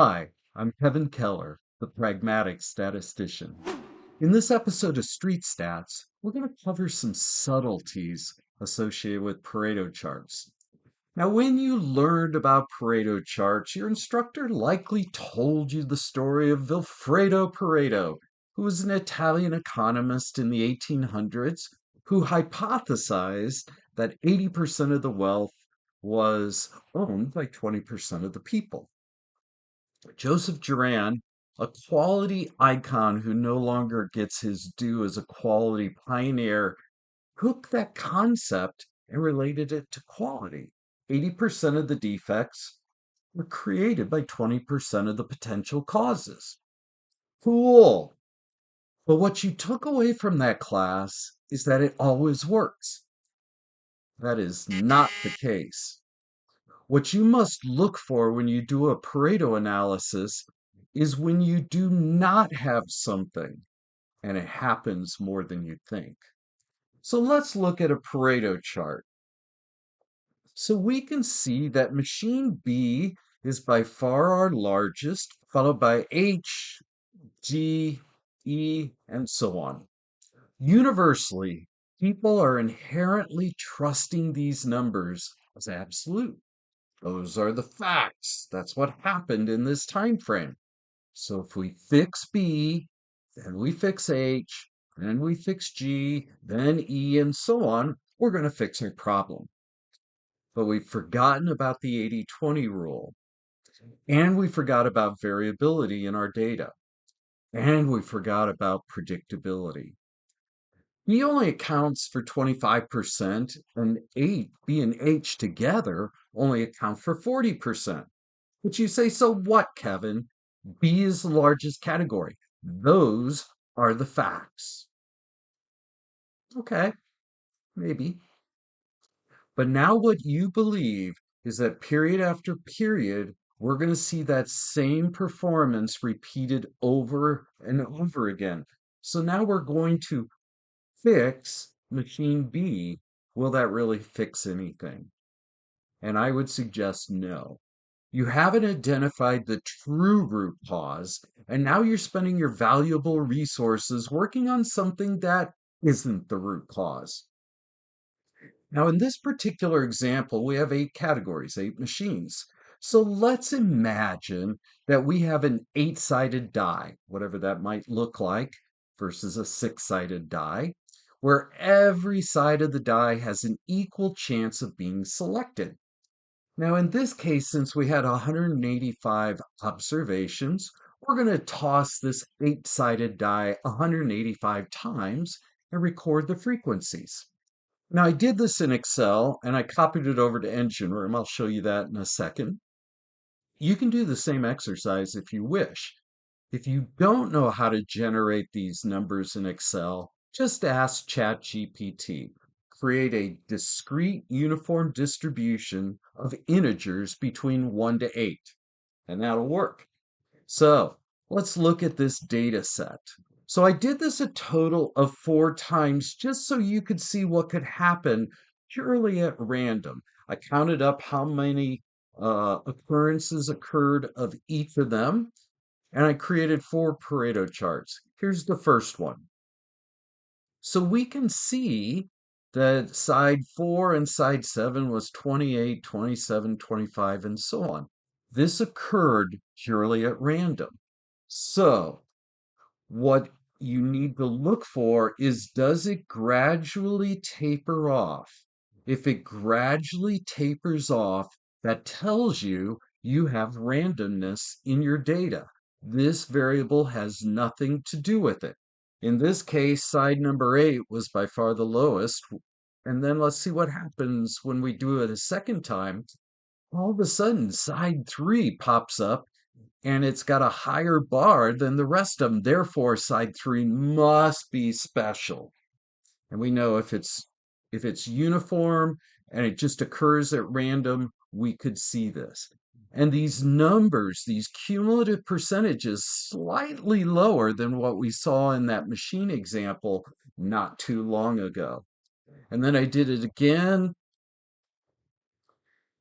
Hi, I'm Kevin Keller, the Pragmatic Statistician. In this episode of Street Stats, we're going to cover some subtleties associated with Pareto charts. Now, when you learned about Pareto charts, your instructor likely told you the story of Vilfredo Pareto, who was an Italian economist in the 1800s who hypothesized that 80% of the wealth was owned by 20% of the people. Joseph Duran, a quality icon who no longer gets his due as a quality pioneer, took that concept and related it to quality. 80% of the defects were created by 20% of the potential causes. Cool. But what you took away from that class is that it always works. That is not the case. What you must look for when you do a Pareto analysis is when you do not have something and it happens more than you think. So let's look at a Pareto chart. So we can see that machine B is by far our largest, followed by H, G, E, and so on. Universally, people are inherently trusting these numbers as absolute. Those are the facts. That's what happened in this time frame. So if we fix B, then we fix H, then we fix G, then E, and so on, we're going to fix our problem. But we've forgotten about the 80-20 rule, and we forgot about variability in our data, and we forgot about predictability. B only accounts for 25%, and B and H together only account for 40%. But you say, so what, Kevin? B is the largest category. Those are the facts. Okay, maybe. But now what you believe is that period after period, we're going to see that same performance repeated over and over again. So now we're going to fix machine B. Will that really fix anything? And I would suggest no. You haven't identified the true root cause, and now you're spending your valuable resources working on something that isn't the root cause. Now, in this particular example, we have 8 categories, 8 machines. So let's imagine that we have an 8-sided die, whatever that might look like, versus a 6-sided die, where every side of the die has an equal chance of being selected. Now, in this case, since we had 185 observations, we're going to toss this 8-sided die 185 times and record the frequencies. Now, I did this in Excel and I copied it over to Engine Room. I'll show you that in a second. You can do the same exercise if you wish. If you don't know how to generate these numbers in Excel, just ask ChatGPT. Create a discrete uniform distribution of integers between 1 to 8, and that'll work. So let's look at this data set. So I did this a total of 4 times just so you could see what could happen purely at random. I counted up how many occurrences occurred of each of them, and I created 4 Pareto charts. Here's the first one. So we can see that side 4 and side 7 was 28, 27, 25, and so on. This occurred purely at random. So what you need to look for is, does it gradually taper off? If it gradually tapers off, that tells you you have randomness in your data. This variable has nothing to do with it. In this case, side number 8 was by far the lowest. And then let's see what happens when we do it a second time. All of a sudden, side 3 pops up and it's got a higher bar than the rest of them. Therefore, side 3 must be special. And we know if it's uniform and it just occurs at random, we could see this. And these numbers, these cumulative percentages, slightly lower than what we saw in that machine example not too long ago. And then I did it again,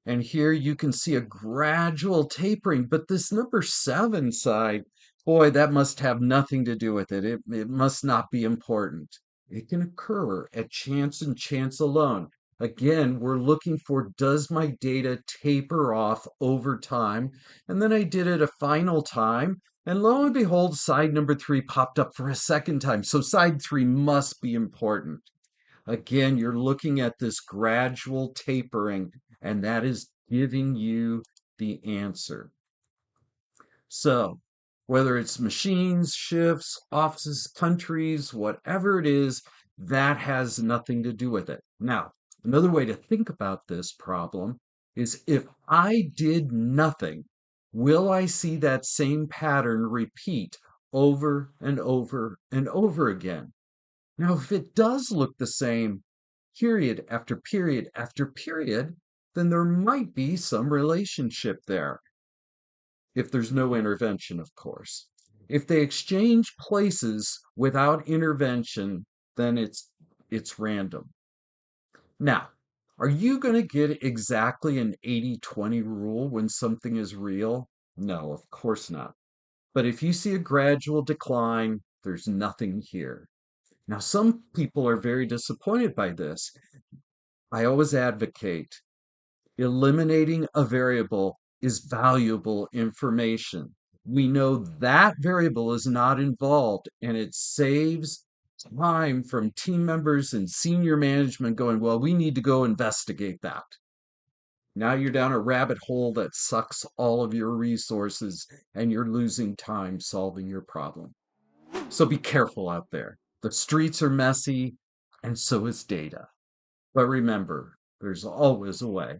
And here you can see a gradual tapering, but this number 7 side, boy, that must have nothing to do with it. It must not be important. It can occur at chance and chance alone. Again, we're looking for, does my data taper off over time? And then I did it a final time, and lo and behold, side number 3 popped up for a second time. So side 3 must be important. Again, you're looking at this gradual tapering, and that is giving you the answer. So, whether it's machines, shifts, offices, countries, whatever it is, that has nothing to do with it. Now, another way to think about this problem is, if I did nothing, will I see that same pattern repeat over and over and over again? Now, if it does look the same period after period after period, then there might be some relationship there, if there's no intervention, of course. If they exchange places without intervention, then it's random. Now, are you going to get exactly an 80-20 rule when something is real? No, of course not. But if you see a gradual decline, there's nothing here. Now, some people are very disappointed by this. I always advocate eliminating a variable is valuable information. We know that variable is not involved, and it saves time from team members and senior management going, well, we need to go investigate that. Now you're down a rabbit hole that sucks all of your resources, and you're losing time solving your problem. So be careful out there. The streets are messy, and so is data. But remember, there's always a way.